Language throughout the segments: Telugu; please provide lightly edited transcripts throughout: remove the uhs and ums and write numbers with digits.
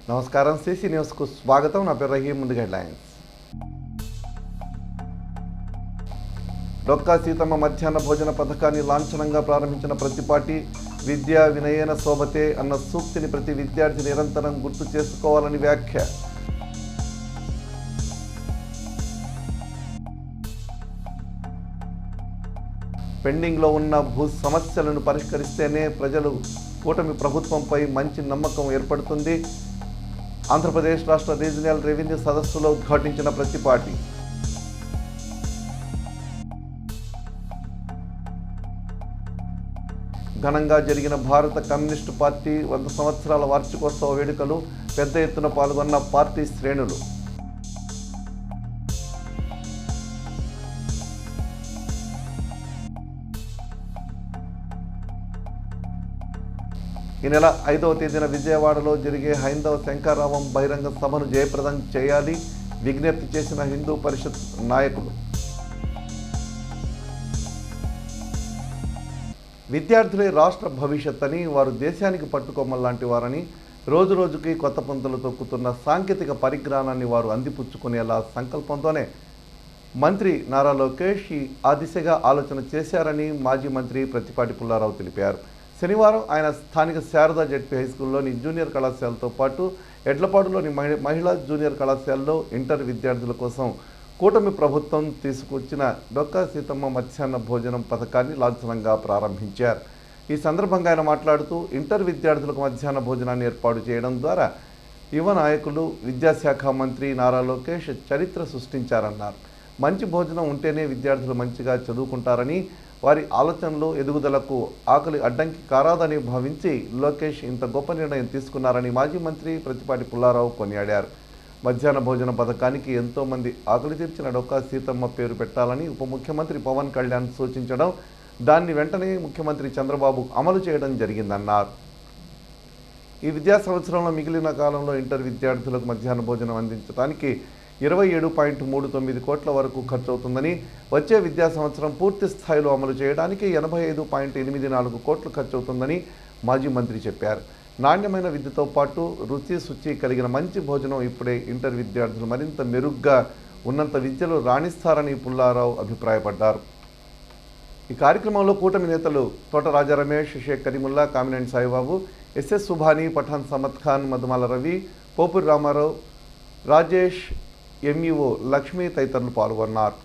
నమస్కారం సిసి న్యూస్కు స్వాగతం. నా పేరు రహీం. ముందుగా హెడ్లైన్స్. డొక్కా సీతమ్మ మధ్యాహ్న భోజన పథకాన్ని లాంఛనంగా ప్రారంభించిన ప్రతిపాటి విద్యా వినయేన శోభతే అన్న సూక్తిని ప్రతి విద్యార్థి నిరంతరం గుర్తు చేసుకోవాలని వ్యాఖ్య. పెండింగ్లో ఉన్న భూ సమస్యలను పరిష్కరిస్తేనే ప్రజలు కూటమి ప్రభుత్వంపై మంచి నమ్మకం ఏర్పడుతుంది. ఆంధ్రప్రదేశ్ రాష్ట్ర రీజనల్ రెవెన్యూ సదస్సులో ఉద్ఘాటించిన ప్రతిపాటి. ఘనంగా జరిగిన భారత కమ్యూనిస్టు పార్టీ 100 సంవత్సరాల వార్షికోత్సవ వేడుకలు. పెద్ద ఎత్తున పాల్గొన్న పార్టీ శ్రేణులు. ఈ నెల 5వ తేదీన విజయవాడలో జరిగే హైందవ శంకరావం బహిరంగ సభను జయప్రదం చేయాలి విజ్ఞప్తి చేసిన హిందూ పరిషత్ నాయకులు. విద్యార్థులే రాష్ట్ర భవిష్యత్ అని, వారు దేశానికి పట్టుకొమ్మలాంటి వారని, రోజురోజుకి కొత్త పుంతలు తొక్కుతున్న సాంకేతిక పరిజ్ఞానాన్ని వారు అందిపుచ్చుకునేలా సంకల్పంతోనే మంత్రి నారా లోకేష్ ఆ దిశగా ఆలోచన చేశారని మాజీ మంత్రి ప్రతిపాటి పుల్లారావు తెలిపారు. శనివారం ఆయన స్థానిక శారదా జెడ్పీ హైస్కూల్లోని జూనియర్ కళాశాలతో పాటు ఎడ్లపాడులోని మహిళా జూనియర్ కళాశాలలో ఇంటర్ విద్యార్థుల కోసం కూటమి ప్రభుత్వం తీసుకొచ్చిన డొక్కా సీతమ్మ మధ్యాహ్న భోజనం పథకాన్ని లాంఛనంగా ప్రారంభించారు. ఈ సందర్భంగా ఆయన మాట్లాడుతూ ఇంటర్ విద్యార్థులకు మధ్యాహ్న భోజనాన్ని ఏర్పాటు చేయడం ద్వారా యువ నాయకులు విద్యాశాఖ మంత్రి నారా లోకేష్ చరిత్ర సృష్టించారన్నారు. మంచి భోజనం ఉంటేనే విద్యార్థులు మంచిగా చదువుకుంటారని, వారి ఆలోచనలు ఎదుగుదలకు ఆకలి అడ్డంకి కారాదని భావించి లోకేష్ ఇంత గొప్ప నిర్ణయం తీసుకున్నారని మాజీ మంత్రి ప్రతిపాటి పుల్లారావు కొనియాడారు. మధ్యాహ్న భోజన పథకానికి ఎంతోమంది ఆకలి తీర్చిన డొక్కా సీతమ్మ పేరు పెట్టాలని ఉప ముఖ్యమంత్రి పవన్ కళ్యాణ్ సూచించడం, దాన్ని వెంటనే ముఖ్యమంత్రి చంద్రబాబు అమలు చేయడం జరిగిందన్నారు. ఈ విద్యా సంవత్సరంలో మిగిలిన కాలంలో ఇంటర్ విద్యార్థులకు మధ్యాహ్న భోజనం అందించడానికి 27.39 కోట్ల వరకు ఖర్చు అవుతుందని, వచ్చే విద్యా సంవత్సరం పూర్తి స్థాయిలో అమలు చేయడానికి 85.84 కోట్లు ఖర్చు అవుతుందని మాజీ మంత్రి చెప్పారు. నాణ్యమైన విద్యతో పాటు రుచి శుచి కలిగిన మంచి భోజనం ఇప్పుడే ఇంటర్ విద్యార్థులు మరింత మెరుగ్గా ఉన్నంత విద్యలో రాణిస్తారని పుల్లారావు అభిప్రాయపడ్డారు. ఈ కార్యక్రమంలో కూటమి నేతలు తోట రాజా రమేష్, షేక్ కరీముల్లా, కామినేని సాయిబాబు, ఎస్ఎస్ సుభాని, పఠాన్ సమద్ ఖాన్, మధుమాల రవి, పోపురి రామారావు, రాజేష్, ఎంఈఓ లక్ష్మి తదితరులు పాల్గొన్నారు.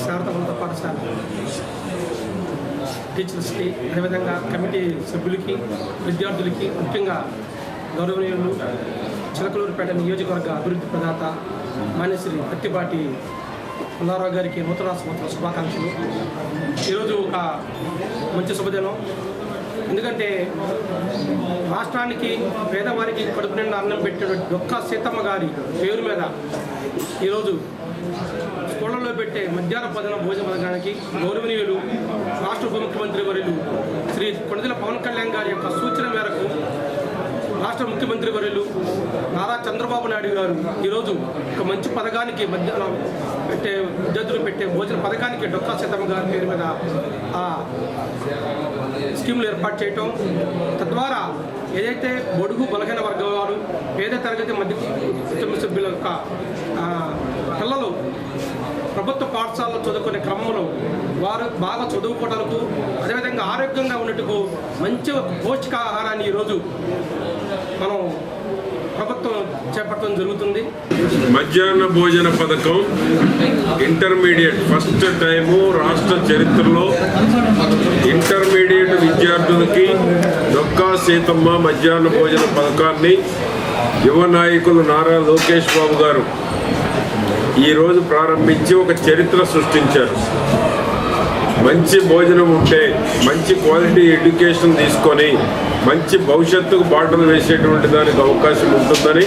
శారదా ఉన్నత పాఠశాల టీచర్స్కి, అదేవిధంగా కమిటీ సభ్యులకి, విద్యార్థులకి, ముఖ్యంగా గౌరవనీయులు చిలకలూరుపేట నియోజకవర్గ అభివృద్ధి ప్రదాత మాన్యశ్రీ ప్రతిపాటి పుల్లారావు గారికి నూతన సంవత్సర శుభాకాంక్షలు. ఈరోజు ఒక మంచి శుభదినం. ఎందుకంటే రాష్ట్రానికి, పేదవారికి కడుపు నిండా అన్నం పెట్టిన డొక్కా సీతమ్మ గారి పేరు మీద ఈరోజు స్కూళ్ళలో పెట్టే మధ్యాహ్న భోజన పథకానికి గౌరవనీయులు రాష్ట్ర ఉప ముఖ్యమంత్రి వర్యులు శ్రీ కొణిదెల పవన్ కళ్యాణ్ గారి యొక్క సూచన మేరకు రాష్ట్ర ముఖ్యమంత్రి వర్యులు నారా చంద్రబాబు నాయుడు గారు ఈరోజు ఒక మంచి పథకానికి, మధ్యాహ్నం విద్యార్థులు పెట్టే భోజన పథకానికి డొక్కా సీతమ్మ గారి పేరు మీద ఆ స్కీములు ఏర్పాటు చేయటం, తద్వారా ఏదైతే బడుగు బలహీన వర్గం వారు, పేద తరగతి మధ్య కుటుంబ సభ్యుల యొక్క పిల్లలు ప్రభుత్వ పాఠశాలలో చదువుకునే క్రమంలో వారు బాగా చదువుకోవడానికి, అదేవిధంగా ఆరోగ్యంగా ఉన్నట్టుకు మంచి పౌష్టికాహారాన్ని ఈరోజు మనం ప్రభుత్వం చేపట్టడం జరుగుతుంది. మధ్యాహ్న భోజన పథకం ఇంటర్మీడియట్ ఫస్ట్ టైము రాష్ట్ర చరిత్రలో ఇంటర్మీడియట్ విద్యార్థులకి డొక్కా సీతమ్మ మధ్యాహ్న భోజన పథకాన్ని యువ నాయకులు నారా లోకేష్ బాబు గారు ఈరోజు ప్రారంభించి ఒక చరిత్ర సృష్టించారు. మంచి భోజనం ఉంటే మంచి క్వాలిటీ ఎడ్యుకేషన్ తీసుకొని మంచి భవిష్యత్తుకు బాటలు వేసేటువంటి దానికి అవకాశం ఉంటుందని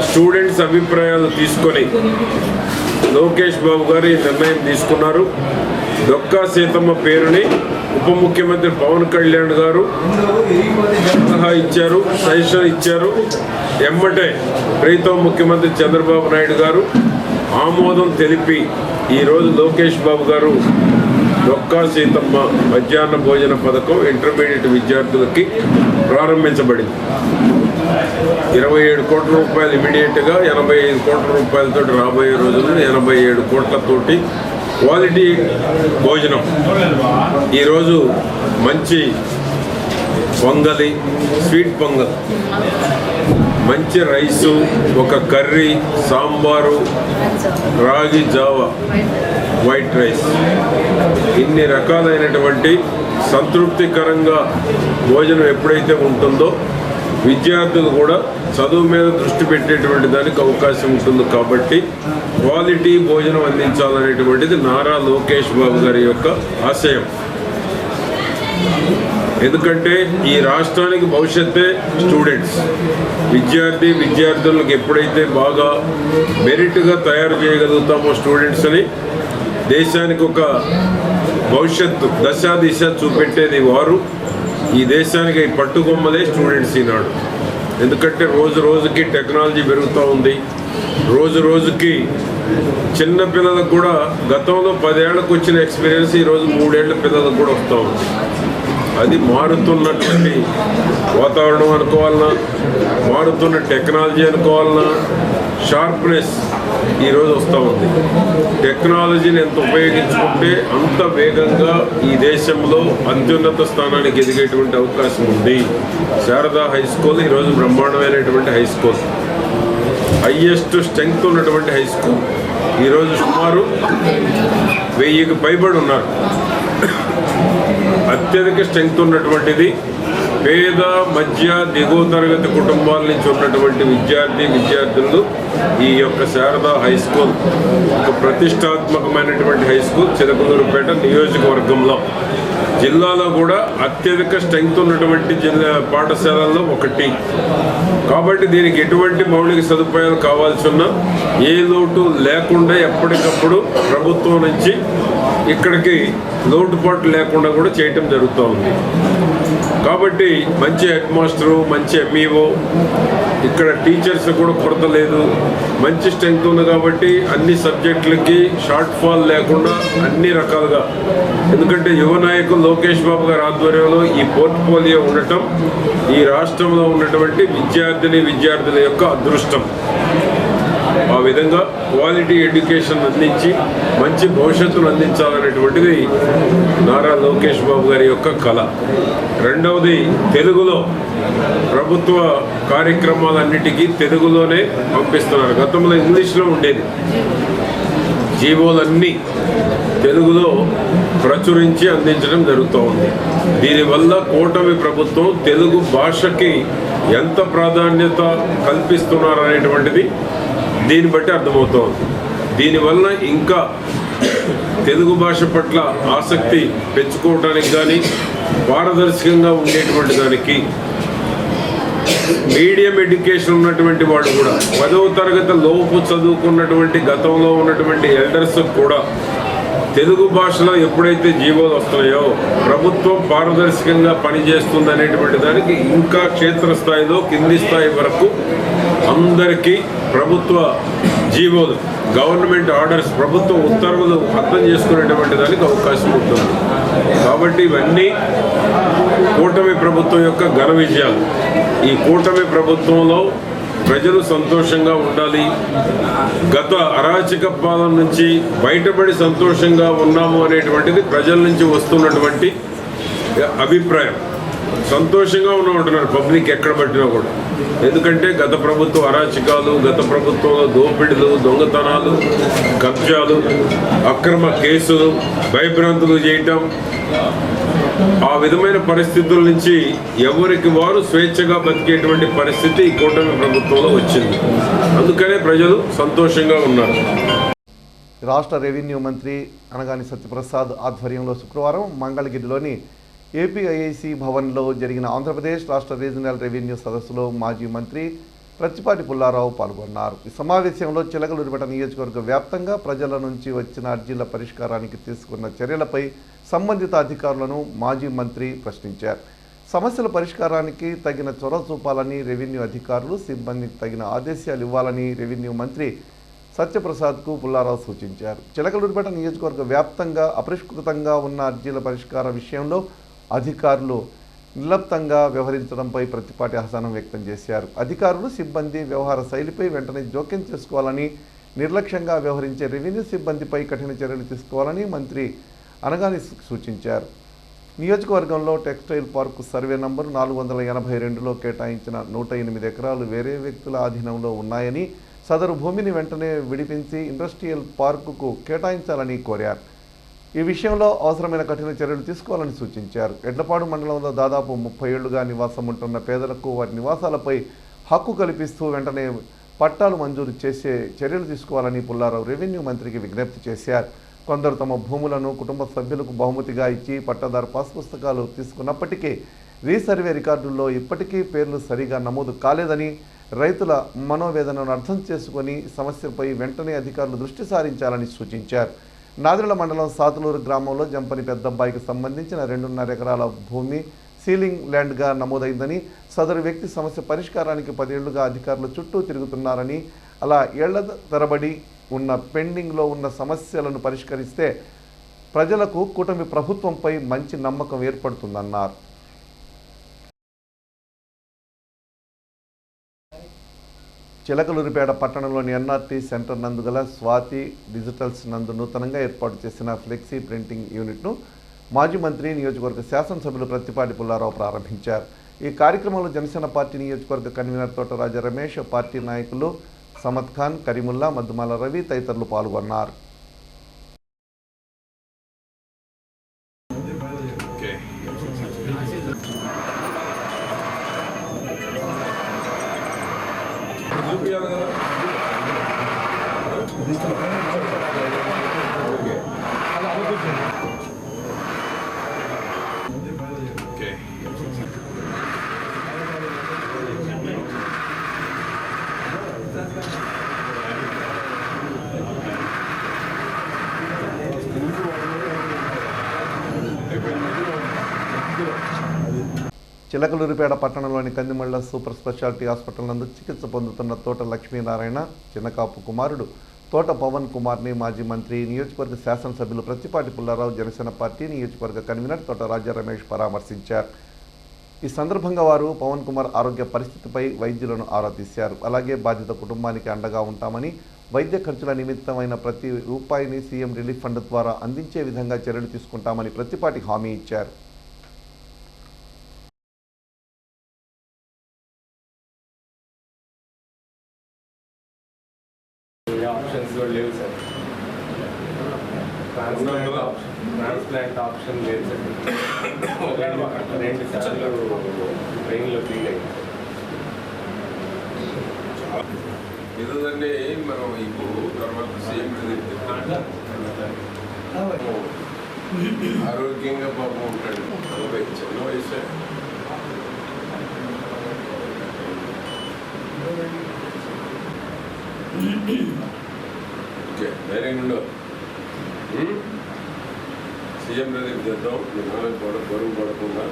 స్టూడెంట్స్ అభిప్రాయాలు తీసుకొని లోకేష్ బాబు గారు ఈ నిర్ణయం తీసుకున్నారు. డొక్కా సీతమ్మ పేరుని ఉప ముఖ్యమంత్రి పవన్ కళ్యాణ్ గారు సలహా ఇచ్చారు, సజెషన్ ఇచ్చారు. ఎమ్మటే ప్రీతం ముఖ్యమంత్రి చంద్రబాబు నాయుడు గారు ఆమోదం తెలిపి ఈరోజు లోకేష్ బాబు గారు డొక్కా సీతమ్మ మధ్యాహ్న భోజన పథకం ఇంటర్మీడియట్ విద్యార్థులకి ప్రారంభించబడింది. 27 కోట్ల రూపాయలు ఇమీడియట్గా, 85 కోట్ల రూపాయలతో రాబోయే రోజుల్లో 87 కోట్లతోటి క్వాలిటీ భోజనం. ఈరోజు మంచి పొంగలి, స్వీట్ పొంగల్, మంచి రైసు, ఒక కర్రీ, సాంబారు, రాగి జావా, వైట్ రైస్, ఇన్ని రకాలైనటువంటి సంతృప్తికరంగా భోజనం ఎప్పుడైతే ఉంటుందో విద్యార్థులు కూడా చదువు మీద దృష్టి పెట్టేటువంటి దానికి అవకాశం ఉంటుంది. కాబట్టి క్వాలిటీ భోజనం అందించాలనేటువంటిది నారా లోకేష్ బాబు గారి యొక్క ఆశయం. ఎందుకంటే ఈ రాష్ట్రానికి భవిష్యత్తే స్టూడెంట్స్. విద్యార్థులకు ఎప్పుడైతే బాగా మెరిట్గా తయారు చేయగలుగుతామో స్టూడెంట్స్ని, దేశానికి ఒక భవిష్యత్తు దిశ చూపెట్టేది వారు. ఈ దేశానికి పట్టుకొమ్మలే స్టూడెంట్స్ ఈనాడు. ఎందుకంటే రోజు రోజుకి టెక్నాలజీ పెరుగుతూ ఉంది. రోజు రోజుకి చిన్న పిల్లలకు కూడా గతంలో 10 ఏళ్లకు వచ్చిన ఎక్స్పీరియన్స్ ఈరోజు 3 ఏళ్ల పిల్లలకు కూడా వస్తూ ఉంది. అది మారుతున్నటువంటి వాతావరణం అనుకోవాలన్నా, మారుతున్న టెక్నాలజీ అనుకోవాలన్నా, షార్ప్నెస్ ఈరోజు వస్తూ ఉంది. టెక్నాలజీని ఎంత ఉపయోగించుకుంటే అంత వేగంగా ఈ దేశంలో అత్యున్నత స్థానానికి ఎదిగేటువంటి అవకాశం ఉంది. శారదా హై స్కూల్ ఈరోజు బ్రహ్మాండమైనటువంటి హై స్కూల్, హైయెస్ట్ స్ట్రెంగ్త్ ఉన్నటువంటి హై స్కూల్. ఈరోజు సుమారు 1000కి పైబడి ఉన్నారు. అత్యధిక స్ట్రెంగ్త్ ఉన్నటువంటిది పేద, మధ్య, దిగువ తరగతి కుటుంబాల నుంచి ఉన్నటువంటి విద్యార్థులు ఈ యొక్క శారదా హై స్కూల్ ఒక ప్రతిష్టాత్మకమైనటువంటి హై స్కూల్ చిలకలూరుపేట నియోజకవర్గంలో, జిల్లాలో కూడా అత్యధిక స్ట్రెంగ్త్ ఉన్నటువంటి పాఠశాలల్లో ఒకటి. కాబట్టి దీనికి ఎటువంటి మౌలిక సదుపాయాలు కావాల్సి ఉన్నా ఏ లోటు లేకుండా ఎప్పటికప్పుడు ప్రభుత్వం నుంచి ఇక్కడికి లోటుపాటు లేకుండా కూడా చేయటం జరుగుతూ ఉంది. కాబట్టి మంచి హెడ్ మాస్టరు, మంచి ఎంఈఓ, ఇక్కడ టీచర్స్ కూడా కొరత లేదు, మంచి స్ట్రెంగ్త్ ఉంది. కాబట్టి అన్ని సబ్జెక్టులకి షార్ట్ ఫాల్ లేకుండా అన్ని రకాలుగా, ఎందుకంటే యువ నాయకులు లోకేష్ బాబు గారి ఆధ్వర్యంలో ఈ పోర్ట్ఫోలియో ఉండటం ఈ రాష్ట్రంలో ఉన్నటువంటి విద్యార్థుల యొక్క అదృష్టం. ఆ విధంగా క్వాలిటీ ఎడ్యుకేషన్ అందించి మంచి భవిష్యత్తును అందించాలనేటువంటిది నారా లోకేష్ బాబు గారి యొక్క కళ. రెండవది, తెలుగులో ప్రభుత్వ కార్యక్రమాలన్నిటికీ తెలుగులోనే పంపిస్తున్నారు. గతంలో ఇంగ్లీష్లో ఉండేది. జీవోలన్నీ తెలుగులో ప్రచురించి అందించడం జరుగుతూ ఉంది. దీనివల్ల కూటమి ప్రభుత్వం తెలుగు భాషకి ఎంత ప్రాధాన్యత కల్పిస్తున్నారనేటువంటిది దీన్ని బట్టి అర్థమవుతోంది. దీనివల్ల ఇంకా తెలుగు భాష పట్ల ఆసక్తి పెంచుకోవడానికి కానీ, పారదర్శకంగా ఉండేటువంటి దానికి మీడియం ఎడ్యుకేషన్ ఉన్నటువంటి వాడు కూడా 10వ తరగతి లోపు చదువుకున్నటువంటి గతంలో ఉన్నటువంటి ఎల్డర్స్ కూడా తెలుగు భాషలో ఎప్పుడైతే జీవోలు వస్తున్నాయో ప్రభుత్వం పారదర్శకంగా పనిచేస్తుంది అనేటువంటి దానికి ఇంకా క్షేత్రస్థాయిలో కింది స్థాయి వరకు అందరికీ ప్రభుత్వ జీవోలు, గవర్నమెంట్ ఆర్డర్స్, ప్రభుత్వ ఉత్తర్వులు అర్థం చేసుకునేటువంటి దానికి అవకాశం ఉంటుంది. కాబట్టి ఇవన్నీ కూటమి ప్రభుత్వం యొక్క ఘన విజయాలు. ఈ కూటమి ప్రభుత్వంలో ప్రజలు సంతోషంగా ఉండాలి, గత అరాచక పాలన నుంచి బయటపడి సంతోషంగా ఉన్నాము అనేటువంటిది ప్రజల నుంచి వస్తున్నటువంటి అభిప్రాయం. సంతోషంగా ఉన్నామంటున్నారు పబ్లిక్ ఎక్కడ పట్టినా కూడా. ఎందుకంటే గత ప్రభుత్వ అరాచకాలు, గత ప్రభుత్వంలో దోపిడీలు, దొంగతనాలు, కబ్జాలు, అక్రమ కేసులు, భయభ్రాంతులు చేయటం, ఆ విధమైన పరిస్థితుల నుంచి ఎవరికి వారు స్వేచ్ఛగా బతికేటువంటి పరిస్థితి ఈ కూటమి ప్రభుత్వంలో వచ్చింది. అందుకనే ప్రజలు సంతోషంగా ఉన్నారు. రాష్ట్ర రెవెన్యూ మంత్రి అనగాని సత్యప్రసాద్ ఆధ్వర్యంలో శుక్రవారం మంగళగిరిలోని ఏపీఐఐసి భవన్లో జరిగిన ఆంధ్రప్రదేశ్ రాష్ట్ర రీజనల్ రెవెన్యూ సదస్సులో మాజీ మంత్రి ప్రత్తిపాటి పుల్లారావు పాల్గొన్నారు. ఈ సమావేశంలో చిలకలూరిపేట నియోజకవర్గ వ్యాప్తంగా ప్రజల నుంచి వచ్చిన అర్జీల పరిష్కారానికి తీసుకున్న చర్యలపై సంబంధిత అధికారులను మాజీ మంత్రి ప్రశ్నించారు. సమస్యల పరిష్కారానికి తగిన చొరవ చూపాలని రెవెన్యూ అధికారులు, సిబ్బందికి తగిన ఆదేశాలు ఇవ్వాలని రెవెన్యూ మంత్రి సత్యప్రసాద్కు పుల్లారావు సూచించారు. చిలకలూరిపేట నియోజకవర్గ వ్యాప్తంగా అపరిష్కృతంగా ఉన్న అర్జీల పరిష్కార విషయంలో అధికారులు నిర్లప్తంగా వ్యవహరించడంపై ప్రత్తిపాటి అసహనం వ్యక్తం చేశారు. అధికారులు, సిబ్బంది వ్యవహార శైలిపై వెంటనే జోక్యం చేసుకోవాలని, నిర్లక్ష్యంగా వ్యవహరించే రెవెన్యూ సిబ్బందిపై కఠిన చర్యలు తీసుకోవాలని మంత్రి అనగాని సూచించారు. నియోజకవర్గంలో టెక్స్టైల్ పార్కు సర్వే నంబరు 482లో కేటాయించిన 108 ఎకరాలు వేరే వ్యక్తుల ఆధీనంలో ఉన్నాయని, సదరు భూమిని వెంటనే విడిపించి ఇండస్ట్రియల్ పార్కుకు కేటాయించాలని కోరారు. ఈ విషయంలో అవసరమైన కఠిన చర్యలు తీసుకోవాలని సూచించారు. ఎడ్లపాడు మండలంలో దాదాపు 30 ఏళ్లుగా నివాసం ఉంటున్న పేదలకు వారి నివాసాలపై హక్కు కల్పిస్తూ వెంటనే పట్టాలు మంజూరు చేసే చర్యలు తీసుకోవాలని పుల్లారావు రెవెన్యూ మంత్రికి విజ్ఞప్తి చేశారు. కొందరు తమ భూములను కుటుంబ సభ్యులకు బహుమతిగా ఇచ్చి పట్టాదారు పాస్ పుస్తకాలు తీసుకున్నప్పటికీ రీసర్వే రికార్డుల్లో ఇప్పటికీ పేర్లు సరిగా నమోదు కాలేదని, రైతుల మనోవేదనను అర్థం చేసుకొని సమస్యపై వెంటనే అధికారులు దృష్టి సారించాలని సూచించారు. నాదిళ్ల మండలం సాతులూరు గ్రామంలో జంపని పెద్దబ్బాయికి సంబంధించిన 2.5 ఎకరాల భూమి సీలింగ్ ల్యాండ్గా నమోదైందని, సదరు వ్యక్తి సమస్య పరిష్కారానికి 10 ఏళ్లుగా అధికారులు చుట్టూ తిరుగుతున్నారని, అలా ఏళ్ల తరబడి ఉన్న పెండింగ్లో ఉన్న సమస్యలను పరిష్కరిస్తే ప్రజలకు కూటమి ప్రభుత్వంపై మంచి నమ్మకం ఏర్పడుతుందన్నారు. చిలకలూరిపేట పట్టణంలోని ఎన్ఆర్టీ సెంటర్ నందు గల స్వాతి డిజిటల్స్ నందు నూతనంగా ఏర్పాటు చేసిన ఫ్లెక్సీ ప్రింటింగ్ యూనిట్ను మాజీ మంత్రి, నియోజకవర్గ శాసనసభ్యులు ప్రత్తిపాటి పుల్లారావు ప్రారంభించారు. ఈ కార్యక్రమంలో జనసేన పార్టీ నియోజకవర్గ కన్వీనర్ తోట రాజా రమేష్, పార్టీ నాయకులు సమద్ ఖాన్, కరీముల్లా, మద్దుమాల రవి తదితరులు పాల్గొన్నారు. చిలకలూరిపేట పట్టణంలోని కందిమళ్ళ సూపర్ స్పెషాలిటీ హాస్పిటల్ నందు చికిత్స పొందుతున్న తోట లక్ష్మీనారాయణ చిన్నకాపు కుమారుడు తోట పవన్ కుమార్ని మాజీ మంత్రి, నియోజకవర్గ శాసనసభ్యులు ప్రత్తిపాటి పుల్లారావు, జనసేన పార్టీ నియోజకవర్గ కన్వీనర్ తోట రాజా రమేష్ పరామర్శించారు. ఈ సందర్భంగా వారు పవన్ కుమార్ ఆరోగ్య పరిస్థితిపై వైద్యులను ఆరా తీశారు. అలాగే బాధిత కుటుంబానికి అండగా ఉంటామని, వైద్య ఖర్చుల నిమిత్తమైన ప్రతి రూపాయిని సీఎం రిలీఫ్ ఫండ్ ద్వారా అందించే విధంగా చర్యలు తీసుకుంటామని ప్రత్తిపాటి హామీ ఇచ్చారు. ఆప్షన్స్ కూడా లేవు సార్. ట్రాన్స్ప్లాంట్ ఆప్షన్ లేదు సార్. 2 సార్లు ట్రైన్లో ఫీల్ అయ్యింది. ఎందుకంటే మనం ఇప్పుడు తర్వాత సీఎం ఆరోగ్యంగా పాపం ఉంటాడు. 40 చిన్న వయసు. ఓకే, ధైర్యంగా ఉండవు. సీఎం రిలీఫ్ చేద్దాం. మీ నాన్నకి బరువు పడకుండా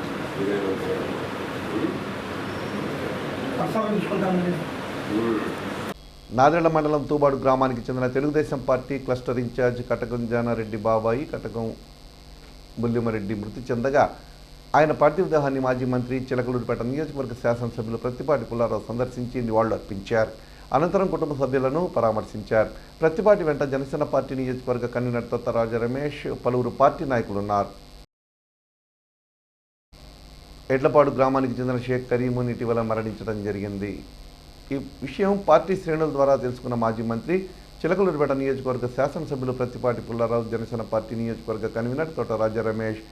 నాదెళ్ల మండలం తూబాడు గ్రామానికి చెందిన తెలుగుదేశం పార్టీ క్లస్టర్ ఇన్ఛార్జ్ కటకం జానారెడ్డి బాబాయి, కటకం బుల్లిమరెడ్డి మృతి చెందగా ఆయన పార్థివ దేహాన్ని మాజీ మంత్రి చిలకలూరిపేట నియోజకవర్గ శాసనసభ్యులు ప్రత్తిపాటి పుల్లారావు సందర్శించి నివాళులు అర్పించారు. అనంతరం కుటుంబ సభ్యులను పరామర్శించారు. ప్రత్తిపాటి వెంట జనసేన పార్టీ నియోజకవర్గ కన్వీనర్ తొత్త రాజా రమేష్, పలువురు పార్టీ నాయకులున్నారు. ఎడ్లపాడు గ్రామానికి చెందిన షేక్ కరీమున్ ఇటీవల మరణించడం జరిగింది. ఈ విషయం పార్టీ శ్రేణుల ద్వారా తెలుసుకున్న మాజీ మంత్రి చిలకలూరిపేట నియోజకవర్గ శాసనసభ్యులు ప్రత్తిపాటి పుల్లారావు, జనసేన పార్టీ నియోజకవర్గ కన్వీనర్ తొట్ట రాజా రమేష్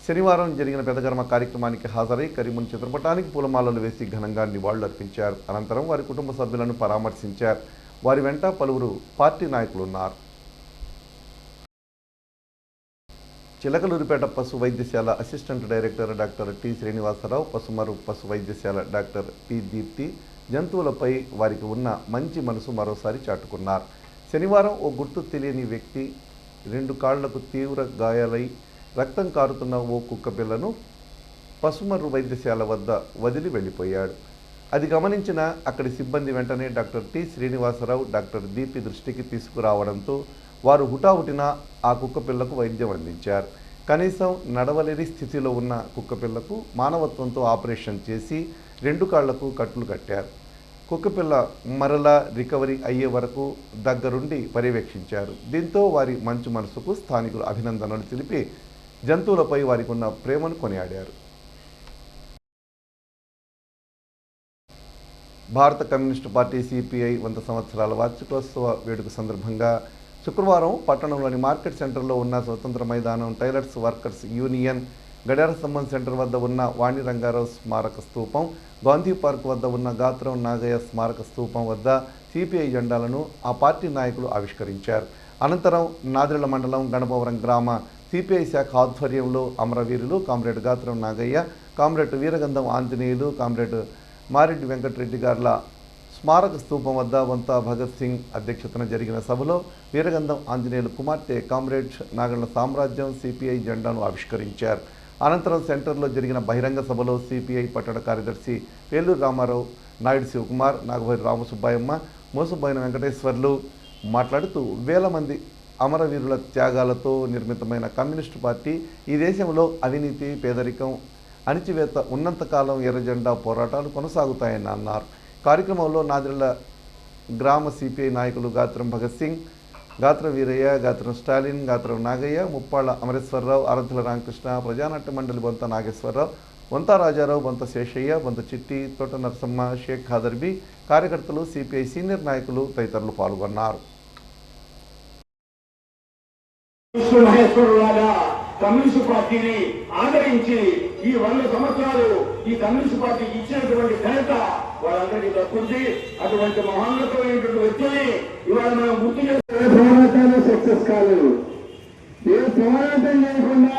శనివారం జరిగిన పెదగర్మ కార్యక్రమానికి హాజరై కరీమున్ చిత్రపటానికి పూలమాలలు వేసి ఘనంగా నివాళులు అర్పించారు. అనంతరం వారి కుటుంబ సభ్యులను పరామర్శించారు. వారి వెంట పలువురు పార్టీ నాయకులున్నారు. చిలకలూరిపేట పశు వైద్యశాల assistant director doctor T Srinivasarao, పశుమరు పశు వైద్యశాల డాక్టర్ పి దీప్తి జంతువులపై వారికి ఉన్న మంచి మనసు మరోసారి చాటుకున్నారు. శనివారం ఓ గుర్తు తెలియని వ్యక్తి 2 కాళ్లకు తీవ్ర గాయాలై రక్తం కారుతున్న ఓ కుక్కపిల్లను పశుమర్రు వైద్యశాల వద్ద వదిలి వెళ్ళిపోయాడు. అది గమనించిన అక్కడి సిబ్బంది వెంటనే doctor T Srinivasarao, doctor Deepi దృష్టికి తీసుకురావడంతో వారు హుటాహుటిన ఆ కుక్కపిల్లకు వైద్యం అందించారు. కనీసం నడవలేని స్థితిలో ఉన్న కుక్కపిల్లకు మానవత్వంతో ఆపరేషన్ చేసి 2 కాళ్లకు కట్లు కట్టారు. కుక్కపిల్ల మరలా రికవరీ అయ్యే వరకు దగ్గరుండి పర్యవేక్షించారు. దీంతో వారి మంచు మనసుకు స్థానికులు అభినందనలు తెలిపి జంతువులపై వారికి ఉన్న ప్రేమను కొనియాడారు. భారత కమ్యూనిస్టు పార్టీ సిపిఐ 100 సంవత్సరాల వార్షికోత్సవ వేడుక సందర్భంగా శుక్రవారం పట్టణంలోని మార్కెట్ సెంటర్లో ఉన్న స్వతంత్ర మైదానం, టైలర్స్ వర్కర్స్ యూనియన్, గడియార స్తంభం సెంటర్ వద్ద ఉన్న వాణి రంగారావు స్మారక స్తూపం, గాంధీ పార్క్ వద్ద ఉన్న గాత్రం నాగయ్య స్మారక స్తూపం వద్ద సిపిఐ జెండాలను ఆ పార్టీ నాయకులు ఆవిష్కరించారు. అనంతరం నాదిళ్ల మండలం గణపవరం గ్రామ సిపిఐ శాఖ ఆధ్వర్యంలో అమరవీరులు కామ్రేడ్ గాత్రం నాగయ్య, కామ్రేడ్ వీరగంధం ఆంజనేయులు, కామ్రేడ్ మారెడ్డి వెంకటరెడ్డి గార్ల స్మారక స్తూపం వద్ద వంతా భగత్ సింగ్ అధ్యక్షతన జరిగిన సభలో వీరగంధం ఆంజనేయులు కుమార్తె కామ్రేడ్ నాగళ్ల సామ్రాజ్యం సిపిఐ జెండాను ఆవిష్కరించారు. అనంతరం సెంటర్లో జరిగిన బహిరంగ సభలో సిపిఐ పట్టణ కార్యదర్శి పేలూరు రామారావు, నాయుడు శివకుమార్, నాగభైరి రామసుబ్బాయమ్మ, మోసుబైన వెంకటేశ్వర్లు మాట్లాడుతూ వేల మంది అమరవీరుల త్యాగాలతో నిర్మితమైన కమ్యూనిస్టు పార్టీ ఈ దేశంలో అవినీతి, పేదరికం, అణిచివేత ఉన్నంతకాలం ఎర్రజెండా పోరాటాలు కొనసాగుతాయని అన్నారు. కార్యక్రమంలో నాదిళ్ల గ్రామ సిపిఐ నాయకులు గాత్రం భగత్ సింగ్, గాత్రం వీరయ్య, గాత్రం స్టాలిన్, గాత్రం నాగయ్య, ముప్పాళ్ల అమరేశ్వరరావు, ఆరాధ్యుల రామకృష్ణ, ప్రజానాట్య మండలి బొంత నాగేశ్వరరావు, బొంత రాజారావు, బొంత శేషయ్య, బొంత చిట్టి, తోట నరసమ్మ, షేక్ ఖాదర్బీ, కార్యకర్తలు, సిపిఐ సీనియర్ నాయకులు తదితరులు పాల్గొన్నారు. కమ్యూనిస్టు పార్టీని ఆదరించి ఈ 100 సంవత్సరాలు ఈ కమ్యూనిస్టు పార్టీకి ఇచ్చినటువంటి ఘనత వాళ్ళందరికీ దక్కుంది. అటువంటి మహోన్నతమైనటువంటి వ్యక్తిని ఇవాళ మనం గుర్తు చేస్తే పోరాటాలు సక్సెస్ కాలేదు. ఏ పోరాటం లేకుండా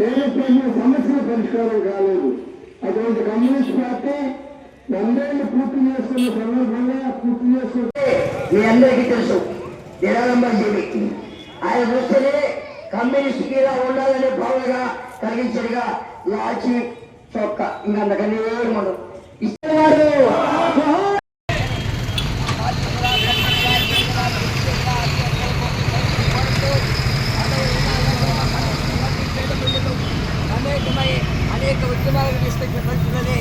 ఏ ప్రజల సమస్యల పరిష్కారం కాలేదు. అటువంటి కమ్యూనిస్ట్ పార్టీ 100 ఏళ్ళు పూర్తి చేసుకున్న సందర్భంగా పూర్తి చేసుకుంటే మీ అందరికీ తెలుసు నిరాడంబర జీవి. ఆయన వస్తేనే కమ్యూనిస్ట్ మీద ఉండాలనే భావనగా కలిగించడుగా లాచి చొక్క ఇంకా అందుకని మనం ఇస్తున్నారు. అనేక ఉద్యమాలను తీసుకొచ్చినది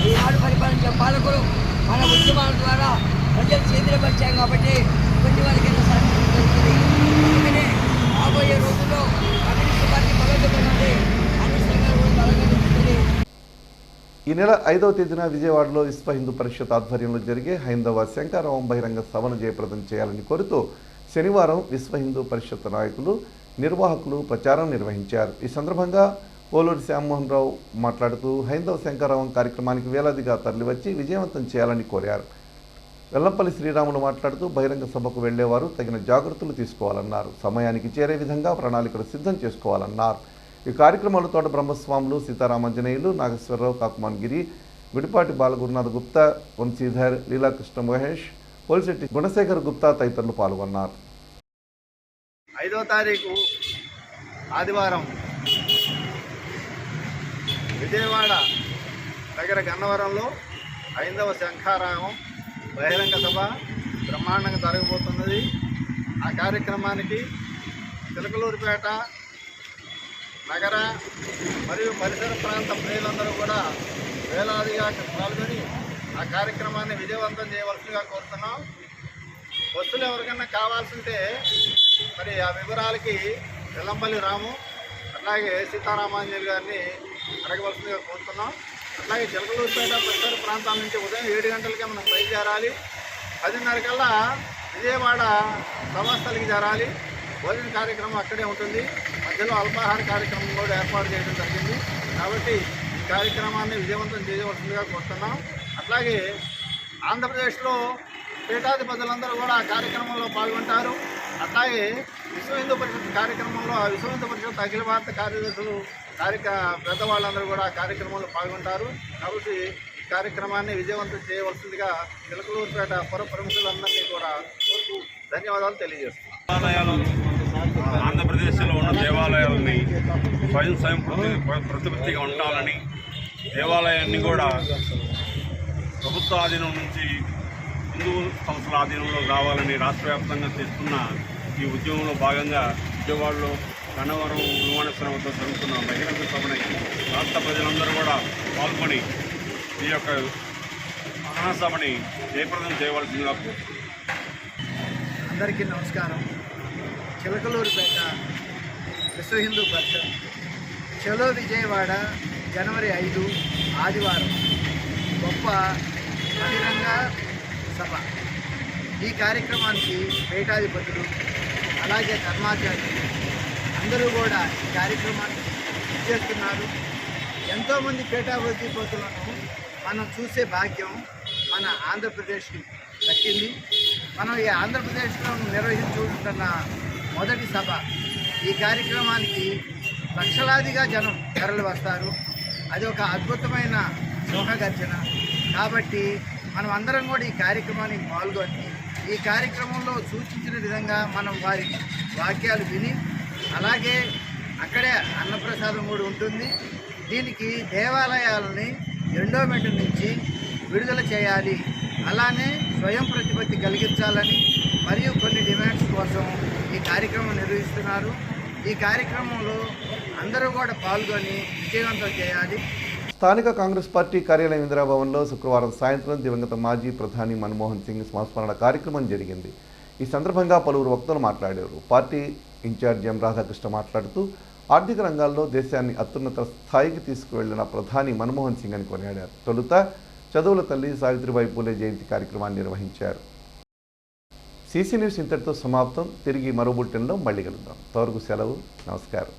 ఈనాడు పరిపాలించే పాలకులు మన ఉద్యమాల ద్వారా ప్రజలు చేతులపరిచాం కాబట్టి కొన్ని వాళ్ళకి సాధించబడుతుంది. అందుకనే రాబోయే రోజుల్లో కమ్యూనిస్ట్ పార్టీ బలోపేతమై అన్ని సంఘాలు బలంగా నిలుస్తుంది. ఈ నెల 5వ తేదీన విజయవాడలో విశ్వ హిందూ పరిషత్ ఆధ్వర్యంలో జరిగే హైందవ శంకరరావం బహిరంగ సభను జయప్రదం చేయాలని కోరుతూ శనివారం విశ్వ హిందూ పరిషత్ నాయకులు, నిర్వాహకులు ప్రచారం నిర్వహించారు. ఈ సందర్భంగా పోలూరి శ్యామ్మోహన్ రావు మాట్లాడుతూ హైందవ శంకరరావం కార్యక్రమానికి వేలాదిగా తరలివచ్చి విజయవంతం చేయాలని కోరారు. వెల్లంపల్లి శ్రీరాములు మాట్లాడుతూ బహిరంగ సభకు వెళ్లేవారు తగిన జాగ్రత్తలు తీసుకోవాలన్నారు. సమయానికి చేరే విధంగా ప్రణాళికలు సిద్ధం చేసుకోవాలన్నారు. ఈ కార్యక్రమంలో తోట బ్రహ్మస్వాములు, సీతారామాంజనేయులు, నాగేశ్వరరావు, కాకుమాన్ గిరి, గుడిపాటి బాలగురునాథ్ గుప్తా, వంశీధర్, లీలాకృష్ణ మహేష్, పోలిశెట్టి గుణశేఖర్ గుప్తా తదితరులు పాల్గొన్నారు. 5వ తారీఖు ఆదివారం విజయవాడ దగ్గర గన్నవరంలో హైందవ శంఖారావం బహిరంగ సభ బ్రహ్మాండంగా జరగబోతున్నది. ఆ కార్యక్రమానికి చిలకలూరిపేట నగర మరియు పరిసర ప్రాంత ప్రజలందరూ కూడా వేలాదిగా పాల్గొని ఆ కార్యక్రమాన్ని విజయవంతం చేయవలసిందిగా కోరుతున్నాం. వస్తువులు ఎవరికైనా కావాల్సింటే మరి ఆ వివరాలకి వెల్లంపల్లి రాము అట్లాగే సీతారామాంజలి గారిని అడగవలసిందిగా కోరుతున్నాం. అట్లాగే చిలకలూరుపేట పరిసర ప్రాంతాల నుంచి ఉదయం 7 గంటలకే మనం బయలుదేరాలి. 10:30 కల్లా విజయవాడ సభాస్థలికి చేరాలి. భోజన కార్యక్రమం అక్కడే ఉంటుంది. మధ్యలో అల్పాహార కార్యక్రమం కూడా ఏర్పాటు చేయడం జరిగింది. కాబట్టి ఈ కార్యక్రమాన్ని విజయవంతం చేయవలసిందిగా కోరుతున్నాం. అట్లాగే ఆంధ్రప్రదేశ్లో పీఠాధిపతులందరూ కూడా ఆ కార్యక్రమంలో పాల్గొంటారు. అట్లాగే విశ్వ హిందూ పరిషత్ కార్యక్రమంలో ఆ విశ్వ హిందూ పరిషత్ అఖిల భారత కార్యదర్శులు పెద్దవాళ్ళందరూ కూడా ఆ కార్యక్రమంలో పాల్గొంటారు. కాబట్టి ఈ కార్యక్రమాన్ని విజయవంతం చేయవలసిందిగా చిలకలూరుపేట పుర ప్రముఖులందరినీ కూడా కోరుతూ ధన్యవాదాలు తెలియజేస్తున్నాను. ఆంధ్రప్రదేశ్లో ఉన్న దేవాలయాలని స్వయం ప్రతిపత్తిగా ఉండాలని, దేవాలయాన్ని కూడా ప్రభుత్వ ఆధీనం నుంచి హిందూ సంస్థల ఆధీనంలో రావాలని రాష్ట్ర వ్యాప్తంగా చేస్తున్న ఈ ఉద్యమంలో భాగంగా విజయవాడలో గన్నవరం విమానాశ్రయం వద్ద జరుగుతున్న బహిరంగ సభని రాష్ట్ర ప్రజలందరూ కూడా పాల్గొని ఈ యొక్క మహాసభని జయప్రదం చేయవలసిందిగా. అందరికీ నమస్కారం. చిలకలూరుపేట విశ్వ హిందూ పరిషత్ చలో విజయవాడ జనవరి 5 ఆదివారం గొప్ప బహిరంగ సభ. ఈ కార్యక్రమానికి పీఠాధిపతులు అలాగే ధర్మాచార్యులు అందరూ కూడా ఈ కార్యక్రమాన్ని చేస్తున్నారు. ఎంతోమంది పీఠాధిపతులను మనం చూసే భాగ్యం మన ఆంధ్రప్రదేశ్కి దక్కింది. మనం ఈ ఆంధ్రప్రదేశ్లో నిర్వహించుకుంటున్న మొదటి సభ. ఈ కార్యక్రమానికి లక్షలాదిగా జనం తరలి వస్తారు. అది ఒక అద్భుతమైన సింహగర్జన. కాబట్టి మనం అందరం కూడా ఈ కార్యక్రమానికి పాల్గొని ఈ కార్యక్రమంలో సూచించిన విధంగా మనం వారి వాక్యాలు విని, అలాగే అక్కడే అన్నప్రసాదం కూడా ఉంటుంది. దీనికి దేవాలయాలని ఎండోమెంట్ నుంచి విడుదల చేయాలి, అలానే స్వయం ప్రతిపత్తి కలిగించాలని మరియు కొన్ని డిమాండ్స్ కోసం ఈ కార్యక్రమం నిర్వహిస్తున్నారు. ఈ కార్యక్రమంలో అందరూ కూడా పాల్గొని విజయవంతం చేయాలి. స్థానిక కాంగ్రెస్ పార్టీ కార్యాలయం ఇందిరాభవన్లో శుక్రవారం సాయంత్రం దివంగత మాజీ ప్రధాని మన్మోహన్ సింగ్ సంస్మరణ కార్యక్రమం జరిగింది. ఈ సందర్భంగా పలువురు వక్తలు మాట్లాడారు. పార్టీ ఇన్ఛార్జ్ ఎం రాధాకృష్ణ మాట్లాడుతూ ఆర్థిక రంగాల్లో దేశాన్ని అత్యున్నత స్థాయికి తీసుకువెళ్లిన ప్రధాని మన్మోహన్ సింగ్ అని కొనియాడారు. తొలుత చదువుల తల్లి సావిత్రిబాయి పూలే జయంతి కార్యక్రమాన్ని నిర్వహించారు. సీసీ న్యూస్ ఇంతటితో సమాప్తం. తిరిగి మరో బులెటిన్లో మళ్ళీ కలుద్దాం. అంతవరకు సెలవు. నమస్కారం.